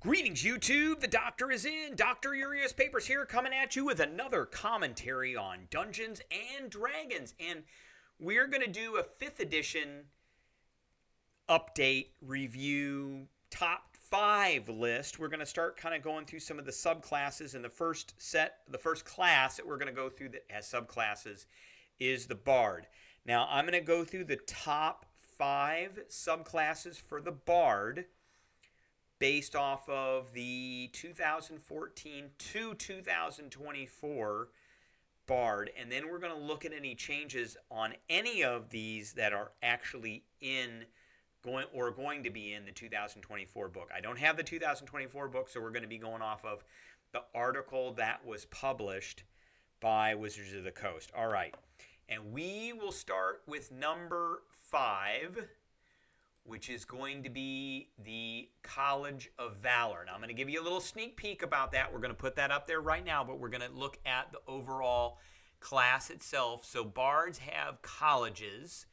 Greetings, YouTube. The Doctor is in. Dr. Urias Papers here, coming at you with another commentary on Dungeons and Dragons. And we're going to do a 5th edition update review top 5 list. We're going to start kind of going through some of the subclasses. And the first class that we're going to go through that has subclasses is the Bard. Now, I'm going to go through the top 5 subclasses for the Bard based off of the 2014 to 2024 Bard, and then we're going to look at any changes on any of these that are actually going to be in the 2024 book. I don't have the 2024 book, so we're going to be going off of the article that was published by Wizards of the Coast. All right, and we will start with number 5, which is going to be the College of Valor. Now, I'm going to give you a little sneak peek about that. We're going to put that up there right now, but we're going to look at the overall class itself. So bards have colleges,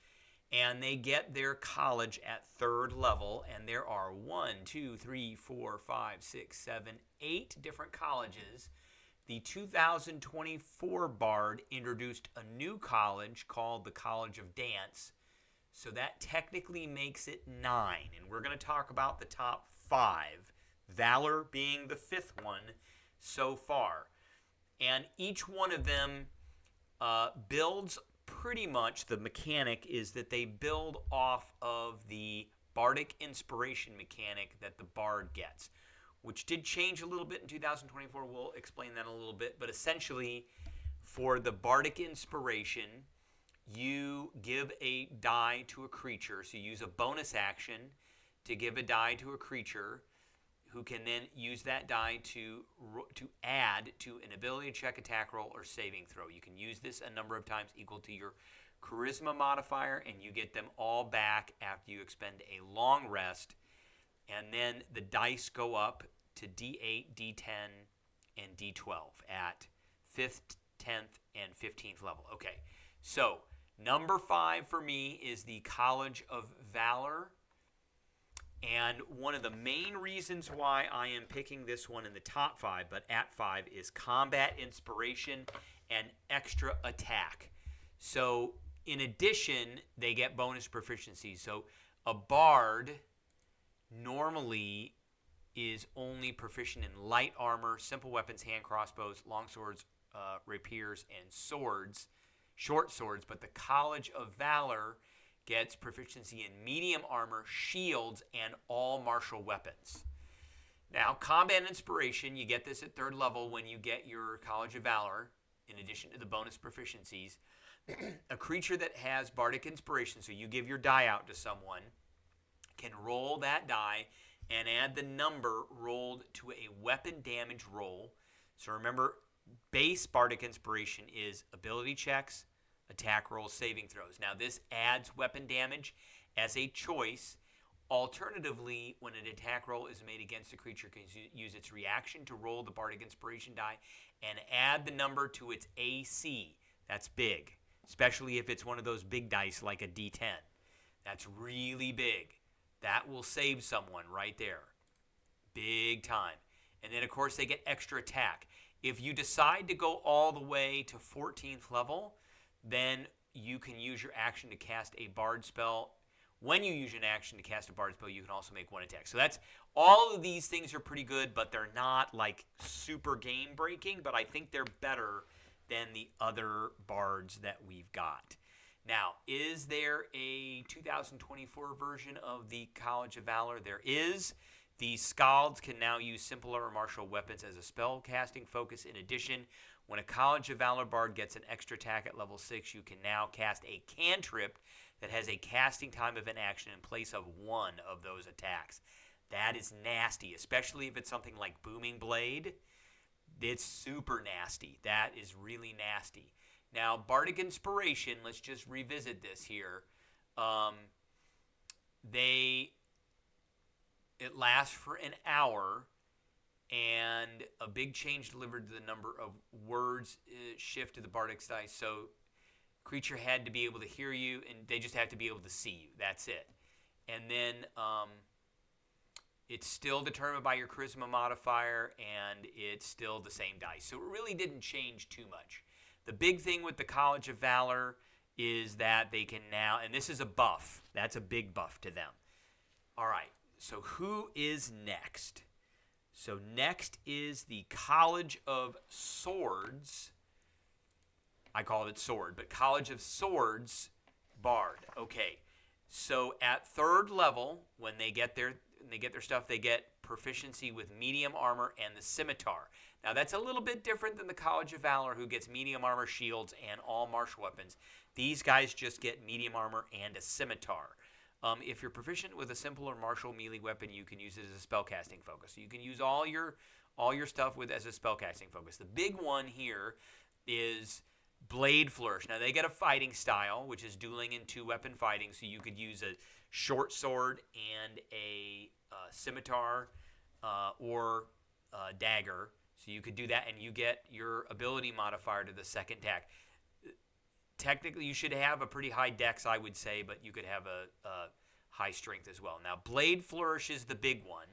and they get their college at 3rd level, and there are 8 different colleges. The 2024 Bard introduced a new college called the College of Dance. So that technically makes it 9. And we're going to talk about the top 5, Valor being the 5th one so far. And each one of them builds pretty much, the mechanic is that they build off of the Bardic Inspiration mechanic that the Bard gets, which did change a little bit in 2024. We'll explain that a little bit. But essentially, for the Bardic Inspiration, you give a die to a creature, so you use a bonus action to give a die to a creature who can then use that die to add to an ability check, attack roll, or saving throw. You can use this a number of times equal to your charisma modifier, and you get them all back after you expend a long rest. And then the dice go up to D8, D10, and D12 at 5th, 10th, and 15th level. Okay, so number 5 for me is the College of Valor. And one of the main reasons why I am picking this one in the top 5, but at 5, is combat inspiration and extra attack. So in addition, they get bonus proficiency. So a bard normally is only proficient in light armor, simple weapons, hand crossbows, long swords, rapiers, and swords. Short swords, but the College of Valor gets proficiency in medium armor, shields, and all martial weapons. Now, combat inspiration, you get this at 3rd level when you get your College of Valor, in addition to the bonus proficiencies. A creature that has Bardic Inspiration, so you give your die out to someone, can roll that die and add the number rolled to a weapon damage roll. So remember, base Bardic Inspiration is ability checks, attack rolls, saving throws. Now, this adds weapon damage as a choice. Alternatively, when an attack roll is made against a creature, it can use its reaction to roll the Bardic Inspiration die and add the number to its AC. That's big, especially if it's one of those big dice like a D10. That's really big. That will save someone right there. Big time. And then, of course, they get extra attack. If you decide to go all the way to 14th level, then you can use your action to cast a bard spell. When you use an action to cast a bard spell, you can also make 1 attack. So that's all of these things are pretty good, but they're not like super game breaking, but I think they're better than the other bards that we've got. Now, is there a 2024 version of the College of Valor? There is. The Scalds can now use simpler or martial weapons as a spell casting focus. In addition, when a College of Valor Bard gets an extra attack at level 6, you can now cast a cantrip that has a casting time of an action in place of one of those attacks. That is nasty, especially if it's something like Booming Blade. It's super nasty. That is really nasty. Now, Bardic Inspiration, let's just revisit this here. It lasts for an hour, and a big change delivered to the number of words shift to the Bardic's dice. So creature had to be able to hear you, and they just have to be able to see you. That's it. And then It's still determined by your charisma modifier, and it's still the same dice. So it really didn't change too much. The big thing with the College of Valor is that they can now, and this is a buff. That's a big buff to them. All right, so who is next? So next is the College of Swords. I called it Sword, but College of Swords Bard. Okay, so at 3rd level, when they get their stuff, they get proficiency with medium armor and the scimitar. Now that's a little bit different than the College of Valor, who gets medium armor, shields, and all martial weapons. These guys just get medium armor and a scimitar. If you're proficient with a simple or martial melee weapon, you can use it as a spellcasting focus. So you can use all your stuff as a spellcasting focus. The big one here is Blade Flourish. Now they get a fighting style, which is dueling and 2-weapon fighting. So you could use a short sword and a scimitar or dagger. So you could do that, and you get your ability modifier to the second attack. Technically, you should have a pretty high dex, I would say, but you could have a high strength as well. Now, Blade Flourish is the big one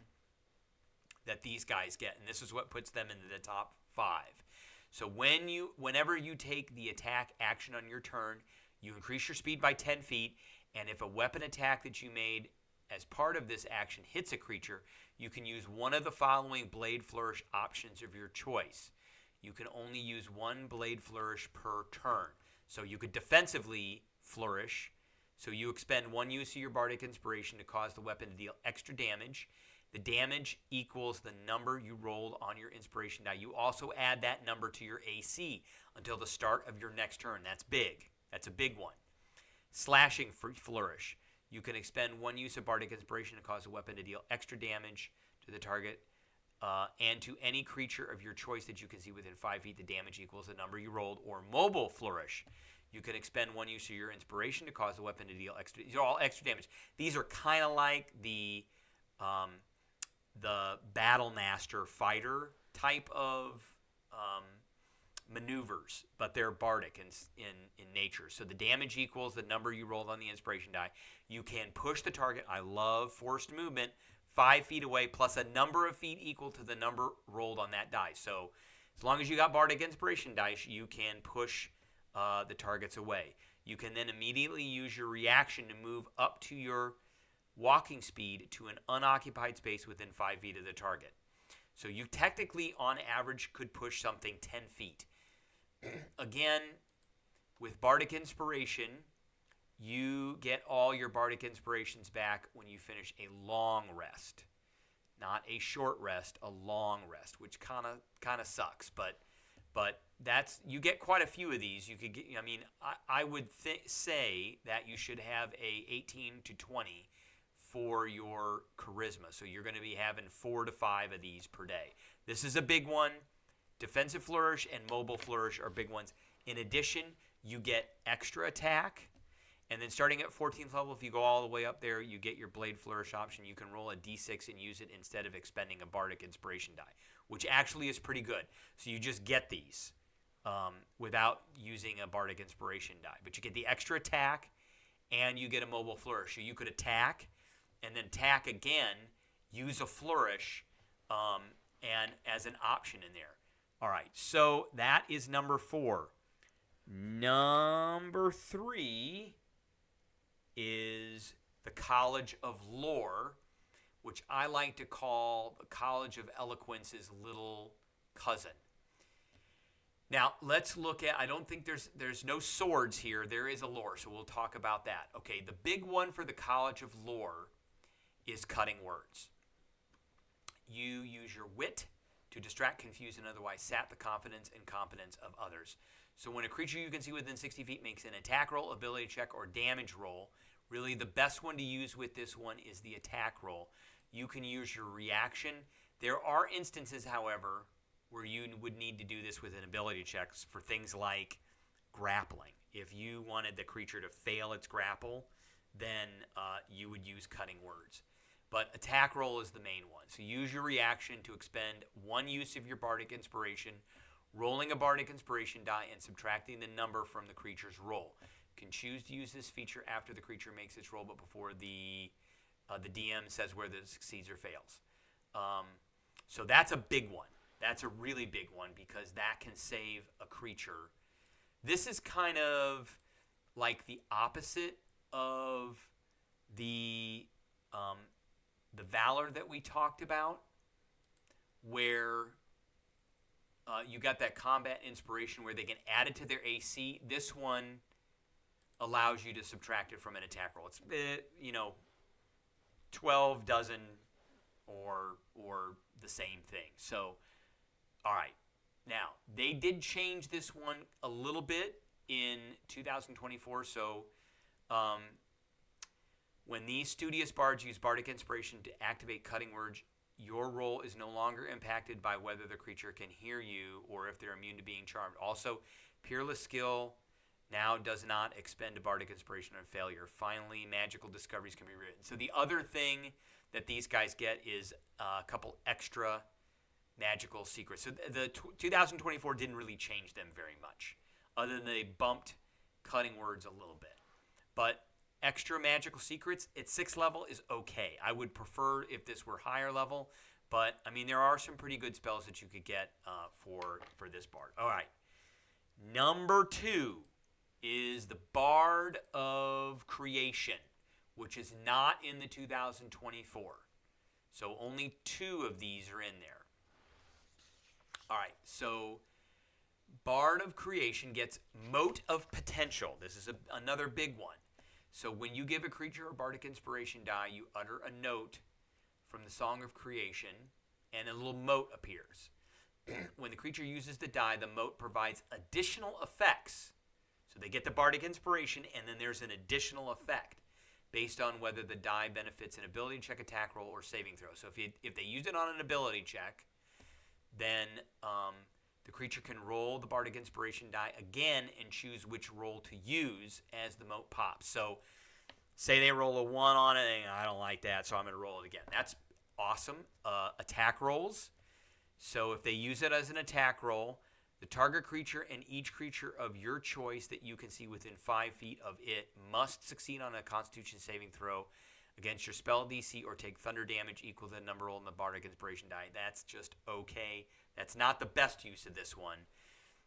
that these guys get, and this is what puts them into the top 5. So whenever you take the attack action on your turn, you increase your speed by 10 feet, and if a weapon attack that you made as part of this action hits a creature, you can use one of the following Blade Flourish options of your choice. You can only use one Blade Flourish per turn. So you could defensively flourish. So you expend 1 use of your Bardic Inspiration to cause the weapon to deal extra damage. The damage equals the number you rolled on your Inspiration die. You also add that number to your AC until the start of your next turn. That's big. That's a big one. Slashing Flourish. You can expend 1 use of Bardic Inspiration to cause a weapon to deal extra damage to the target and to any creature of your choice that you can see within 5 feet. The damage equals the number you rolled. Or Mobile Flourish. You can expend 1 use of your Inspiration to cause the weapon to deal extra. These are all extra damage. These are kind of like the Battle Master fighter type of maneuvers, but they're bardic in nature. So the damage equals the number you rolled on the Inspiration die. You can push the target. I love forced movement. 5 feet away plus a number of feet equal to the number rolled on that die. So as long as you got Bardic Inspiration dice, you can push the targets away. You can then immediately use your reaction to move up to your walking speed to an unoccupied space within 5 feet of the target. So you technically, on average, could push something 10 feet. Again, with Bardic Inspiration, you get all your Bardic Inspirations back when you finish a long rest. Not a short rest, a long rest, which kind of sucks, but that's, you get quite a few of these. You could get, I mean, I would say that you should have a 18 to 20 for your charisma. So you're going to be having 4 to 5 of these per day. This is a big one. Defensive Flourish and Mobile Flourish are big ones. In addition, you get extra attack. And then starting at 14th level, if you go all the way up there, you get your Blade Flourish option. You can roll a d6 and use it instead of expending a Bardic Inspiration die, which actually is pretty good. So you just get these without using a Bardic Inspiration die. But you get the extra attack, and you get a Mobile Flourish. So you could attack, and then attack again, use a Flourish, and as an option in there. All right, so that is number 4. Number 3 is the College of Lore, which I like to call the College of Eloquence's little cousin. Now, let's look at, I don't think there's no swords here. There is a lore, so we'll talk about that. Okay, the big one for the College of Lore is cutting words. You use your wit to distract, confuse, and otherwise sap the confidence and competence of others. So when a creature you can see within 60 feet makes an attack roll, ability check, or damage roll, really the best one to use with this one is the attack roll. You can use your reaction. There are instances, however, where you would need to do this with an ability checks for things like grappling. If you wanted the creature to fail its grapple, then you would use cutting words. But attack roll is the main one. So use your reaction to expend 1 use of your Bardic Inspiration, rolling a Bardic Inspiration die, and subtracting the number from the creature's roll. You can choose to use this feature after the creature makes its roll, but before the DM says whether it succeeds or fails. So that's a big one. That's a really big one because that can save a creature. This is kind of like the opposite of the Valor that we talked about, where you got that combat inspiration where they can add it to their AC. This one allows you to subtract it from an attack roll. It's 12 dozen or the same thing. So, all right. Now, they did change this one a little bit in 2024. So, when these studious bards use bardic inspiration to activate cutting words, your roll is no longer impacted by whether the creature can hear you or if they're immune to being charmed. Also, peerless skill now does not expend a bardic inspiration on failure. Finally, magical discoveries can be written. So the other thing that these guys get is a couple extra magical secrets. So the 2024 didn't really change them very much, other than they bumped cutting words a little bit. But extra magical secrets at 6th level is okay. I would prefer if this were higher level, but I mean there are some pretty good spells that you could get for this bard. All right, number 2 is the Bard of Creation, which is not in the 2024. So only 2 of these are in there. All right, so Bard of Creation gets Mote of Potential. This is another big one. So when you give a creature a bardic inspiration die, you utter a note from the Song of Creation, and a little mote appears. When the creature uses the die, the mote provides additional effects. So they get the bardic inspiration, and then there's an additional effect based on whether the die benefits an ability check, attack roll, or saving throw. So if they use it on an ability check, then the creature can roll the bardic inspiration die again and choose which roll to use as the mote pops. So say they roll a 1 on it, and I don't like that, so I'm going to roll it again. That's awesome. Attack rolls. So if they use it as an attack roll, the target creature and each creature of your choice that you can see within 5 feet of it must succeed on a Constitution saving throw against your spell DC or take thunder damage equal to the number rolled in the bardic inspiration die. That's just okay. That's not the best use of this one.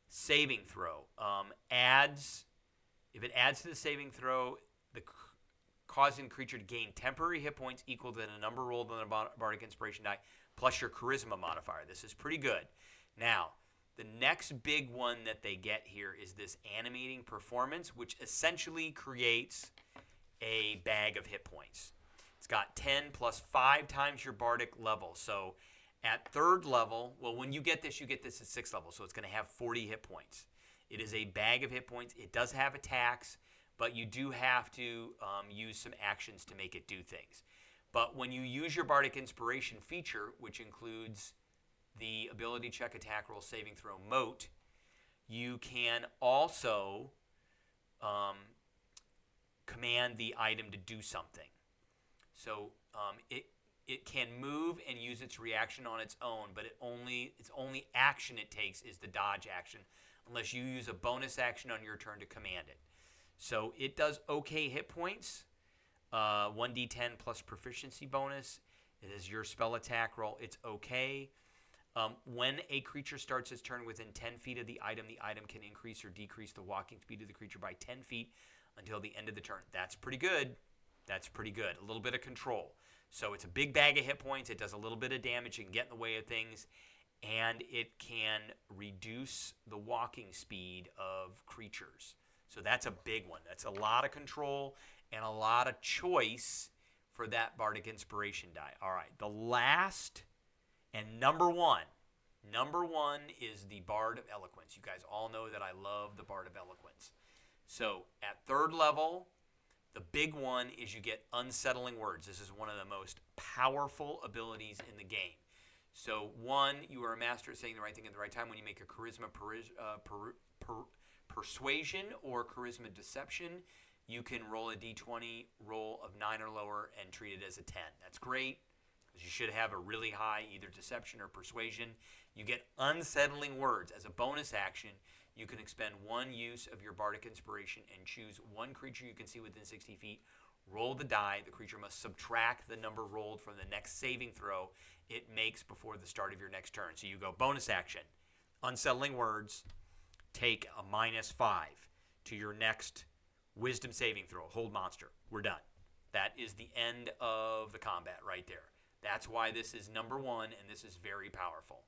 Saving throw. If it adds to the saving throw, causing the creature to gain temporary hit points equal to the number rolled on the bardic inspiration die plus your charisma modifier. This is pretty good. Now, the next big one that they get here is this animating performance, which essentially creates a bag of hit points. It's got 10 plus 5 times your bardic level. So at 3rd level, well, when you get this at 6th level, so it's going to have 40 hit points. It is a bag of hit points. It does have attacks, but you do have to use some actions to make it do things. But when you use your bardic inspiration feature, which includes the ability check, attack roll, saving throw, mote, you can also command the item to do something. So it can move and use its reaction on its own, but its only action it takes is the dodge action, unless you use a bonus action on your turn to command it. So it does okay hit points, 1d10 plus proficiency bonus. It is your spell attack roll. It's okay. When a creature starts its turn within 10 feet of the item can increase or decrease the walking speed of the creature by 10 feet until the end of the turn. That's pretty good. That's pretty good. A little bit of control. So it's a big bag of hit points. It does a little bit of damage. It can get in the way of things. And it can reduce the walking speed of creatures. So that's a big one. That's a lot of control and a lot of choice for that bardic inspiration die. All right, the last and number one is the Bard of Eloquence. You guys all know that I love the Bard of Eloquence. So at 3rd level, the big one is you get Unsettling Words. This is one of the most powerful abilities in the game. So 1, you are a master at saying the right thing at the right time. When you make a charisma persuasion or charisma deception, you can roll a d20 roll of 9 or lower and treat it as a 10. That's great, because you should have a really high either deception or persuasion. You get Unsettling Words. As a bonus action, you can expend 1 use of your bardic inspiration and choose 1 creature you can see within 60 feet, roll the die. The creature must subtract the number rolled from the next saving throw it makes before the start of your next turn. So you go bonus action, unsettling words, take a -5 to your next wisdom saving throw, hold monster. We're done. That is the end of the combat right there. That's why this is number 1, and this is very powerful.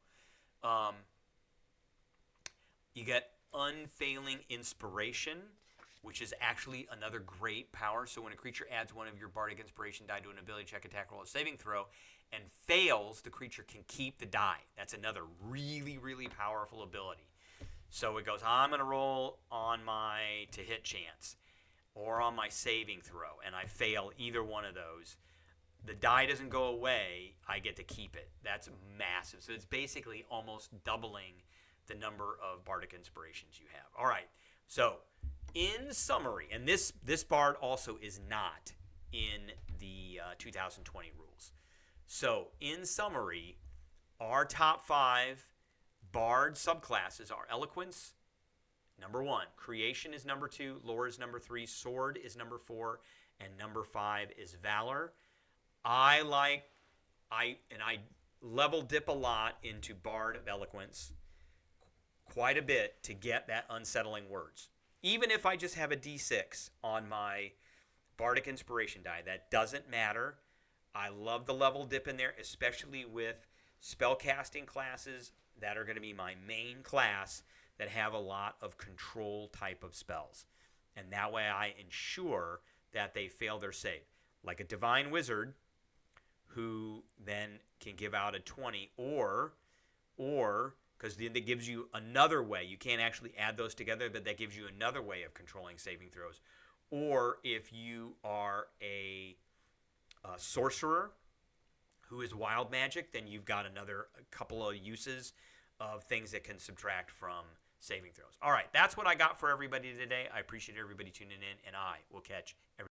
You get Unfailing Inspiration, which is actually another great power. So when a creature adds one of your Bardic Inspiration die to an ability check, attack, roll, a saving throw, and fails, the creature can keep the die. That's another really, really powerful ability. So it goes, I'm going to roll on my to hit chance or on my saving throw, and I fail either one of those. The die doesn't go away. I get to keep it. That's massive. So it's basically almost doubling the number of Bardic Inspirations you have. All right. So in summary, and this Bard also is not in the 2020 rules. So in summary, our top 5 Bard subclasses are Eloquence, number 1. Creation is number 2. Lore is number 3. Sword is number 4. And number 5 is Valor. I level dip a lot into Bard of Eloquence quite a bit to get that unsettling words. Even if I just have a D6 on my Bardic Inspiration die, that doesn't matter. I love the level dip in there, especially with spellcasting classes that are going to be my main class that have a lot of control type of spells. And that way I ensure that they fail their save. Like a Divine Wizard who then can give out a 20 or because then that gives you another way. You can't actually add those together, but that gives you another way of controlling saving throws. Or if you are a sorcerer who is wild magic, then you've got a couple of uses of things that can subtract from saving throws. All right, that's what I got for everybody today. I appreciate everybody tuning in, and I will catch everybody.